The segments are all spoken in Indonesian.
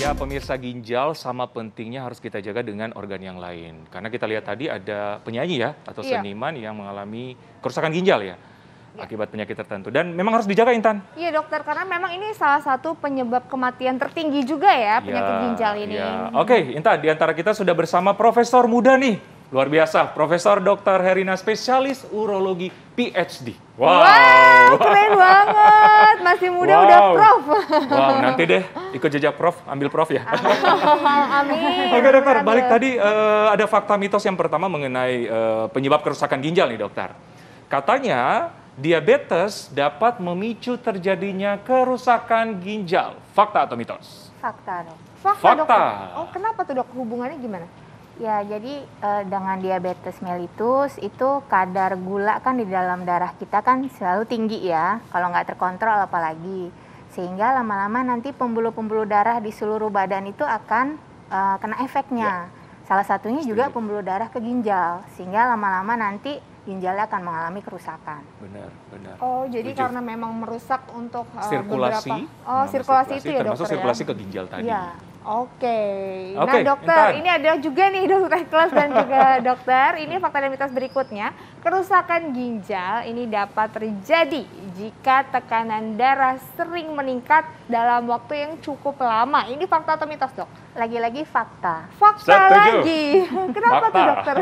Ya, pemirsa, ginjal sama pentingnya harus kita jaga dengan organ yang lain. Karena kita lihat tadi ada penyanyi ya, atau Iya. seniman yang mengalami kerusakan ginjal ya, Iya. akibat penyakit tertentu. Dan memang harus dijaga, Intan. Iya dokter, karena memang ini salah satu penyebab kematian tertinggi juga ya, penyakit ginjal ini. Ya. Oke, Intan, di antara kita sudah bersama profesor muda nih. Luar biasa, Profesor Dr. Herina, spesialis urologi PhD. Wow, keren banget. Masih muda Wow. udah prof. Wow, nanti deh ikut jejak prof, ambil prof ya. Amin. Oke dokter, Amin. balik tadi ada fakta mitos yang pertama mengenai penyebab kerusakan ginjal nih dokter. Katanya diabetes dapat memicu terjadinya kerusakan ginjal. Fakta atau mitos? Fakta dok. Fakta, Fakta. dokter. Oh, kenapa tuh dok? Hubungannya gimana? Ya jadi dengan diabetes mellitus itu kadar gula kan di dalam darah kita kan selalu tinggi ya. Kalau nggak terkontrol apalagi. Sehingga lama-lama nanti pembuluh-pembuluh darah di seluruh badan itu akan kena efeknya. Salah satunya juga pembuluh darah ke ginjal. Sehingga lama-lama nanti ginjalnya akan mengalami kerusakan. Benar, benar. Oh, jadi Setuju. karena memang merusak untuk Sirkulasi. beberapa. Oh, sirkulasi itu ya termasuk dokter sirkulasi ya? ke ginjal tadi. Iya. Oke. Nah Oke, dokter, Intan. ini ada juga nih dokter kelas dan juga dokter. Ini fakta dan mitos berikutnya. Kerusakan ginjal ini dapat terjadi jika tekanan darah sering meningkat dalam waktu yang cukup lama. Ini fakta atau mitos dok? Lagi-lagi fakta. Fakta Setuju. lagi. Kenapa tuh Fakta. dokter?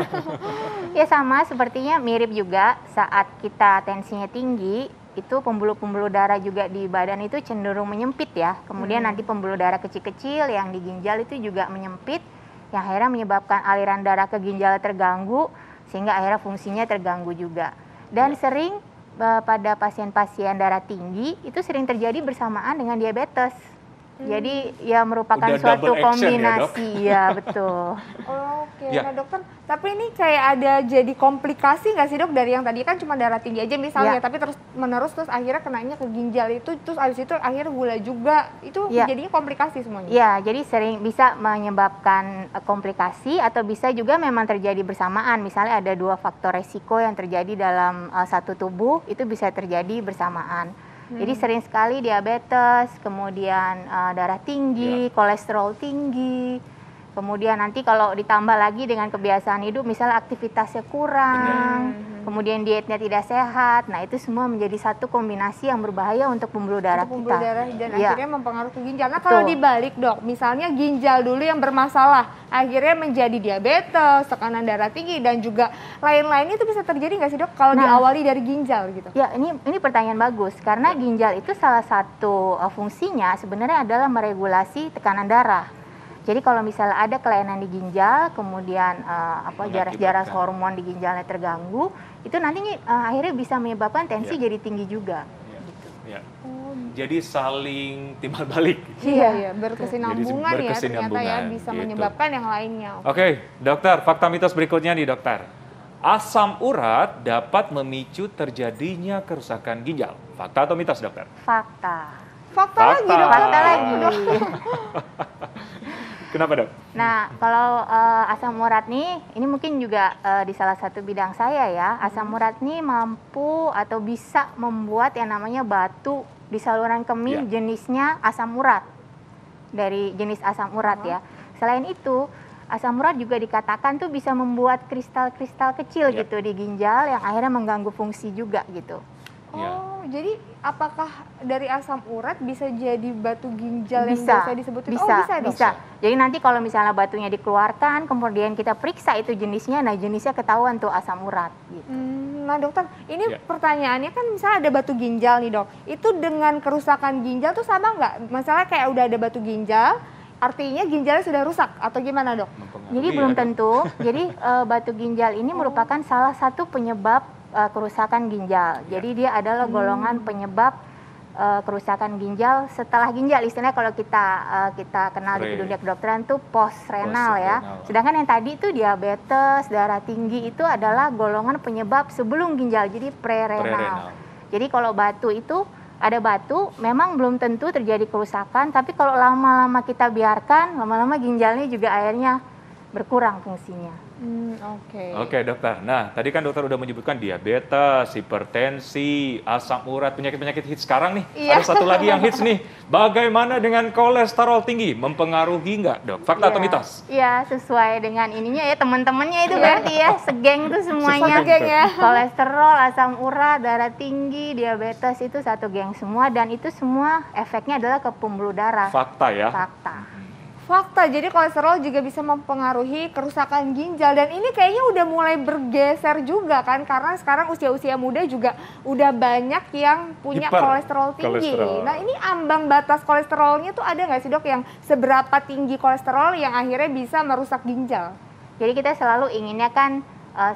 Ya sama sepertinya mirip juga saat kita tensinya tinggi, itu pembuluh-pembuluh darah juga di badan itu cenderung menyempit ya. Kemudian nanti pembuluh darah kecil-kecil yang di ginjal itu juga menyempit, yang akhirnya menyebabkan aliran darah ke ginjal terganggu, sehingga akhirnya fungsinya terganggu juga. Dan sering pada pasien-pasien darah tinggi itu sering terjadi bersamaan dengan diabetes. Jadi ya merupakan Udah suatu double action ya, Dok? kombinasi ya, betul. Oke, Ya. nah dokter, tapi ini kayak ada jadi komplikasi nggak sih dok dari yang tadi kan cuma darah tinggi aja misalnya, Ya. tapi terus menerus terus akhirnya kenanya ke ginjal itu, terus abis itu akhirnya gula juga, itu Ya. jadinya komplikasi semuanya. Ya, jadi sering bisa menyebabkan komplikasi atau bisa juga memang terjadi bersamaan. Misalnya ada dua faktor resiko yang terjadi dalam satu tubuh, itu bisa terjadi bersamaan. Jadi sering sekali diabetes, kemudian darah tinggi, kolesterol tinggi. Kemudian nanti kalau ditambah lagi dengan kebiasaan hidup, misalnya aktivitasnya kurang, kemudian dietnya tidak sehat. Nah, itu semua menjadi satu kombinasi yang berbahaya untuk pembuluh darah Untuk kita. pembuluh darah dan Iya. akhirnya mempengaruhi ginjal. Nah Betul. kalau dibalik dok, misalnya ginjal dulu yang bermasalah, akhirnya menjadi diabetes, tekanan darah tinggi dan juga lain-lainnya itu bisa terjadi nggak sih dok? Kalau Nah. diawali dari ginjal gitu. Ya, ini pertanyaan bagus karena ginjal itu salah satu fungsinya sebenarnya adalah meregulasi tekanan darah. Jadi kalau misalnya ada kelainan di ginjal, kemudian jaras-jaras hormon di ginjalnya terganggu, itu nantinya akhirnya bisa menyebabkan tensi jadi tinggi juga. Gitu. Ya. Jadi saling timbal balik. Iya, berkesinambungan Jadi ya ternyata ya berkesinambungan, bisa gitu. menyebabkan yang lainnya. Oke, dokter, fakta mitos berikutnya nih dokter. Asam urat dapat memicu terjadinya kerusakan ginjal. Fakta atau mitos dokter? Fakta. Fakta lagi Fakta. dok. Fakta lagi. Kenapa dok? Nah, kalau asam urat nih, ini mungkin juga di salah satu bidang saya ya. Asam urat nih mampu atau bisa membuat yang namanya batu di saluran kemih jenisnya asam urat. Dari jenis asam urat ya. Selain itu, asam urat juga dikatakan tuh bisa membuat kristal-kristal kecil gitu di ginjal yang akhirnya mengganggu fungsi juga gitu. Oh, jadi apakah dari asam urat bisa jadi batu ginjal yang Bisa, biasa disebutin? bisa, Oh, bisa ya, Dok? bisa. Jadi nanti kalau misalnya batunya dikeluarkan, kemudian kita periksa itu jenisnya, nah jenisnya ketahuan tuh asam urat. Gitu. Nah dokter, ini pertanyaannya kan misalnya ada batu ginjal nih dok, itu dengan kerusakan ginjal tuh sama nggak? Masalah kayak udah ada batu ginjal, artinya ginjalnya sudah rusak atau gimana dok? Jadi belum tentu. Jadi batu ginjal ini merupakan salah satu penyebab kerusakan ginjal. Jadi dia adalah golongan penyebab kerusakan ginjal setelah ginjal. Istilahnya kalau kita kenal di dunia kedokteran tuh post renal ya. Sedangkan yang tadi itu diabetes, darah tinggi itu adalah golongan penyebab sebelum ginjal. Jadi pre-renal. Jadi kalau batu itu ada batu, memang belum tentu terjadi kerusakan, tapi kalau lama-lama kita biarkan, lama-lama ginjalnya juga akhirnya berkurang fungsinya. Oke. Oke dokter, nah tadi kan dokter udah menyebutkan diabetes, hipertensi, asam urat, penyakit-penyakit hits sekarang nih. Iya. Ada satu lagi yang hits nih, bagaimana dengan kolesterol tinggi? Mempengaruhi nggak dok? Fakta atau mitos? Iya, sesuai dengan ininya ya, teman-temannya itu berarti ya, segeng tuh semuanya. Satu geng ya. Kolesterol, asam urat, darah tinggi, diabetes itu satu geng semua, dan itu semua efeknya adalah ke pembuluh darah. Fakta ya? Fakta. Fakta, jadi kolesterol juga bisa mempengaruhi kerusakan ginjal dan ini kayaknya udah mulai bergeser juga kan karena sekarang usia-usia muda juga udah banyak yang punya Hiper kolesterol tinggi. kolesterol. Nah ini ambang batas kolesterolnya tuh ada nggak sih dok yang seberapa tinggi kolesterol yang akhirnya bisa merusak ginjal? Jadi kita selalu inginnya kan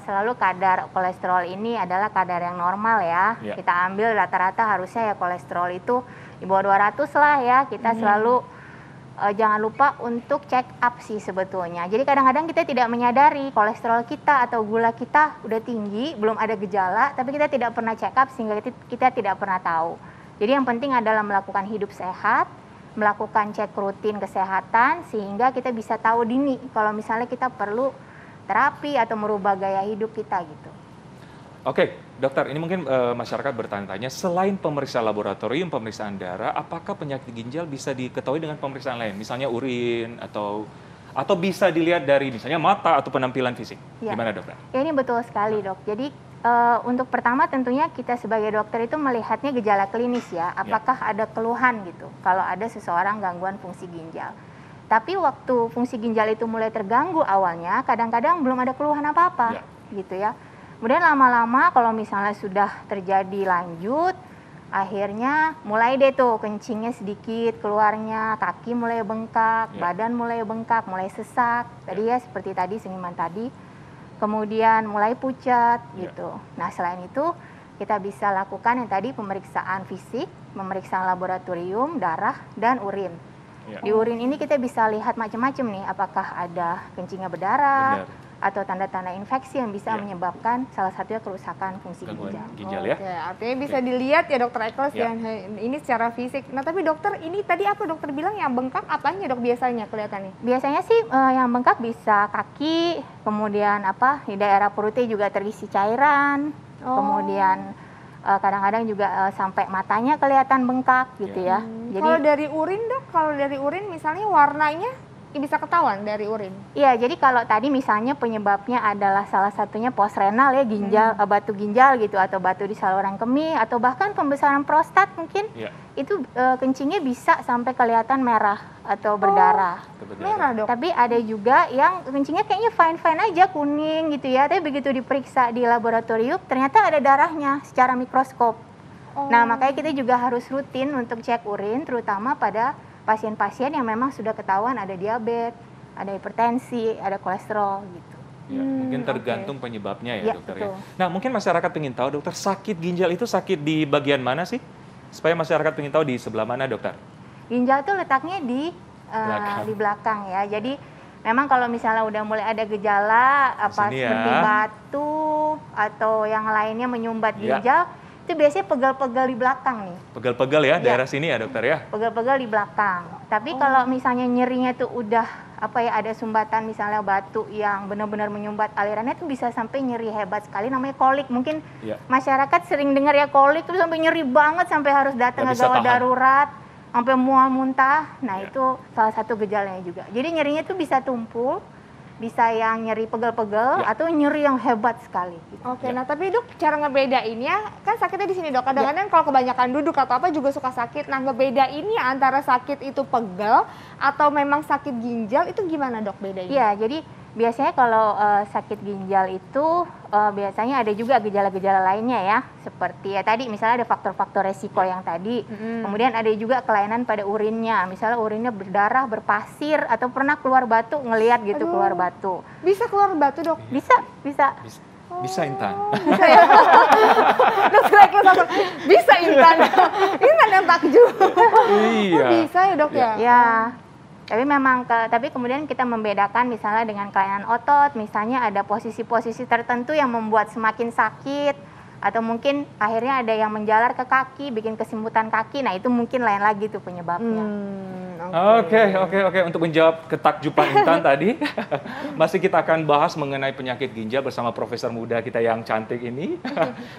selalu kadar kolesterol ini adalah kadar yang normal ya. Ya. Kita ambil rata-rata harusnya ya kolesterol itu di bawah 200 lah ya. Kita selalu jangan lupa untuk check up sih sebetulnya. Jadi kadang-kadang kita tidak menyadari kolesterol kita atau gula kita udah tinggi, belum ada gejala, tapi kita tidak pernah check up sehingga kita tidak pernah tahu. Jadi yang penting adalah melakukan hidup sehat, melakukan cek rutin kesehatan sehingga kita bisa tahu dini kalau misalnya kita perlu terapi atau merubah gaya hidup kita gitu. Oke, dokter, ini mungkin masyarakat bertanya-tanya, selain pemeriksaan laboratorium, pemeriksaan darah, apakah penyakit ginjal bisa diketahui dengan pemeriksaan lain? Misalnya urin atau bisa dilihat dari misalnya mata atau penampilan fisik? Ya. Gimana dokter? Ya, ini betul sekali dok. Jadi untuk pertama tentunya kita sebagai dokter itu melihatnya gejala klinis ya. Apakah ada keluhan gitu kalau ada seseorang gangguan fungsi ginjal. Tapi waktu fungsi ginjal itu mulai terganggu awalnya, kadang-kadang belum ada keluhan apa-apa gitu ya. Kemudian lama-lama kalau misalnya sudah terjadi lanjut, akhirnya mulai deh tuh kencingnya sedikit keluarnya, kaki mulai bengkak, badan mulai bengkak, mulai sesak. Tadi ya seperti tadi seniman tadi. Kemudian mulai pucat gitu. Nah selain itu kita bisa lakukan yang tadi pemeriksaan fisik, pemeriksaan laboratorium, darah, dan urin. Di urin ini kita bisa lihat macam-macam nih, apakah ada kencingnya berdarah, atau tanda-tanda infeksi yang bisa menyebabkan salah satunya kerusakan fungsi ginjal. Ya. Oke, artinya bisa dilihat ya dokter Ekles yang ini secara fisik. Nah tapi dokter ini tadi apa dokter bilang yang bengkak apanya dok biasanya kelihatannya? Biasanya sih yang bengkak bisa kaki, kemudian di daerah perutnya juga terisi cairan, kemudian kadang-kadang juga sampai matanya kelihatan bengkak gitu ya. Jadi kalau dari urin dok, kalau dari urin misalnya warnanya bisa ketahuan dari urin? Iya, jadi kalau tadi misalnya penyebabnya adalah salah satunya postrenal ya, ginjal, batu ginjal gitu, atau batu di saluran kemih, atau bahkan pembesaran prostat mungkin, itu kencingnya bisa sampai kelihatan merah atau berdarah. Merah dok? Tapi ada juga yang kencingnya kayaknya fine-fine aja, kuning gitu ya, tapi begitu diperiksa di laboratorium, ternyata ada darahnya secara mikroskop. Nah, makanya kita juga harus rutin untuk cek urin, terutama pada pasien-pasien yang memang sudah ketahuan ada diabetes, ada hipertensi, ada kolesterol gitu. Ya, mungkin tergantung penyebabnya ya dokter betul. ya. Nah mungkin masyarakat ingin tahu dokter, sakit ginjal itu sakit di bagian mana sih? Supaya masyarakat ingin tahu di sebelah mana dokter? Ginjal tuh letaknya di belakang ya. Jadi memang kalau misalnya udah mulai ada gejala seperti batu atau yang lainnya menyumbat ginjal, itu biasanya pegal-pegal di belakang nih. Pegal-pegal ya, daerah sini ya dokter ya? Pegal-pegal di belakang. Tapi kalau misalnya nyerinya tuh udah ada sumbatan misalnya batu yang benar-benar menyumbat alirannya, tuh bisa sampai nyeri hebat sekali, namanya kolik. Mungkin masyarakat sering dengar ya kolik tuh sampai nyeri banget sampai harus datang ke gawat darurat, sampai mual muntah. Nah itu salah satu gejalanya juga. Jadi nyerinya tuh bisa tumpul, bisa yang nyeri pegel-pegel atau nyeri yang hebat sekali. Gitu. Oke, nah tapi dok cara ngebedainnya kan sakitnya di sini dok. Kadang-kadang kalau kebanyakan duduk atau apa juga suka sakit. Nah ngebedainnya antara sakit itu pegel atau memang sakit ginjal itu gimana dok bedainnya? Iya, jadi biasanya kalau sakit ginjal itu biasanya ada juga gejala-gejala lainnya ya, seperti ya tadi misalnya ada faktor-faktor resiko yang tadi, kemudian ada juga kelainan pada urinnya, misalnya urinnya berdarah, berpasir, atau pernah keluar batu, ngelihat gitu keluar batu. Bisa keluar batu dok? Bisa. Bisa Intan. Bisa ya? Dokter Ekles langsung, bisa Intan. Intan yang takjub. Iya. Bisa ya dok ya? Ya. Tapi memang tapi kemudian kita membedakan misalnya dengan kelainan otot, misalnya ada posisi-posisi tertentu yang membuat semakin sakit, atau mungkin akhirnya ada yang menjalar ke kaki, bikin kesemutan kaki. Nah, itu mungkin lain lagi tuh penyebabnya. Oke. Untuk menjawab ketakjuban Intan tadi, masih kita akan bahas mengenai penyakit ginjal bersama profesor muda kita yang cantik ini.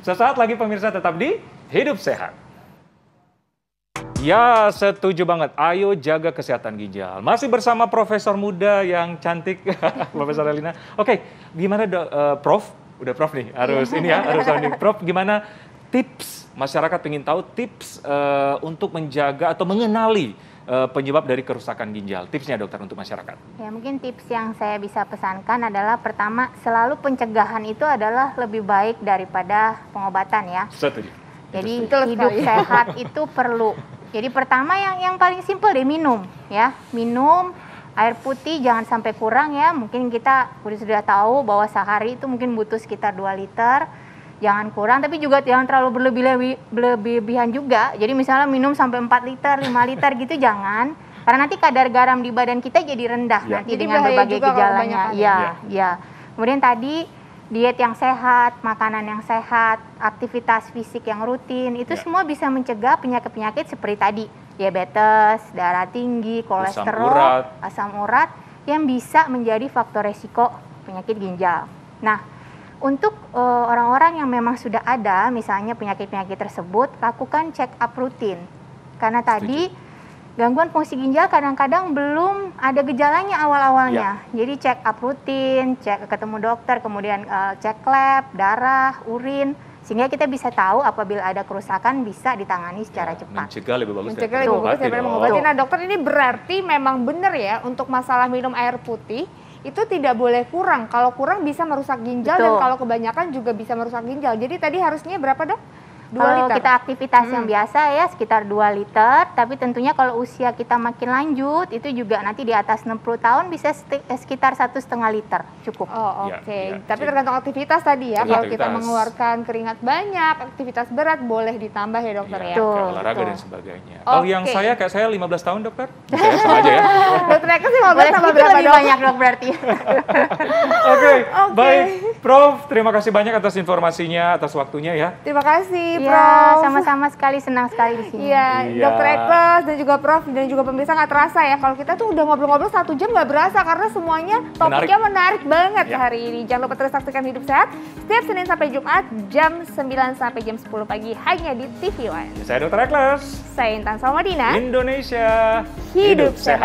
Sesaat lagi pemirsa, tetap di Hidup Sehat. Ya, setuju banget. Ayo jaga kesehatan ginjal. Masih bersama profesor muda yang cantik, Profesor Elina. Oke, gimana Prof? Udah Prof nih, harus ini ya, harus ini. Prof, gimana tips, masyarakat ingin tahu tips untuk menjaga atau mengenali penyebab dari kerusakan ginjal. Tipsnya dokter untuk masyarakat. Ya, mungkin tips yang saya bisa pesankan adalah pertama, selalu pencegahan itu adalah lebih baik daripada pengobatan ya. Setuju. Jadi hidup sehat itu perlu. Jadi pertama yang paling simpel deh, minum ya. Minum air putih jangan sampai kurang ya. Mungkin kita sudah tahu bahwa sehari itu mungkin butuh sekitar 2 liter. Jangan kurang, tapi juga jangan terlalu berlebihan juga. Jadi misalnya minum sampai 4 liter, 5 liter gitu jangan. Karena nanti kadar garam di badan kita jadi rendah nanti jadi dengan berbagai gejalanya. Ya. Kemudian tadi diet yang sehat, makanan yang sehat, aktivitas fisik yang rutin, itu semua bisa mencegah penyakit-penyakit seperti tadi. Diabetes, darah tinggi, kolesterol, asam urat yang bisa menjadi faktor resiko penyakit ginjal. Nah, untuk orang-orang yang memang sudah ada misalnya penyakit-penyakit tersebut, lakukan check up rutin. Karena tadi gangguan fungsi ginjal kadang-kadang belum ada gejalanya awal-awalnya. Jadi check up rutin, cek ketemu dokter, kemudian cek lab, darah, urin, sehingga kita bisa tahu apabila ada kerusakan bisa ditangani secara cepat. Mencegah lebih bagus daripada mengobati. Nah dokter, ini berarti memang benar ya untuk masalah minum air putih itu tidak boleh kurang. Kalau kurang bisa merusak ginjal dan kalau kebanyakan juga bisa merusak ginjal. Jadi tadi harusnya berapa dok? 2 kalau liter. kita aktivitas yang biasa ya sekitar 2 liter, tapi tentunya kalau usia kita makin lanjut itu juga nanti di atas 60 tahun bisa sekitar 1,5 liter cukup. Oh oke. Tapi tergantung aktivitas tadi ya. Kalau kita mengeluarkan keringat banyak, aktivitas berat boleh ditambah ya dokter ya. Kayak olahraga dan sebagainya. Kalau yang kayak saya 15 tahun dokter, saya sama aja ya. Dokter Eka sih 15 tambah berapa lebih banyak dok berarti. Oke, baik. Prof, terima kasih banyak atas informasinya, atas waktunya ya. Terima kasih. Iya, Prof. sama-sama sekali, senang sekali di sini. Iya, Dokter Ekles dan juga Prof dan juga pemirsa nggak terasa ya kalau kita tuh udah ngobrol-ngobrol 1 jam nggak berasa karena semuanya topiknya menarik banget hari ini. Jangan lupa terus saksikan Hidup Sehat setiap Senin sampai Jumat jam 9 sampai jam 10 pagi hanya di TV One. Saya Dokter Ekles. Saya Intan Salmadina. Indonesia Hidup Sehat.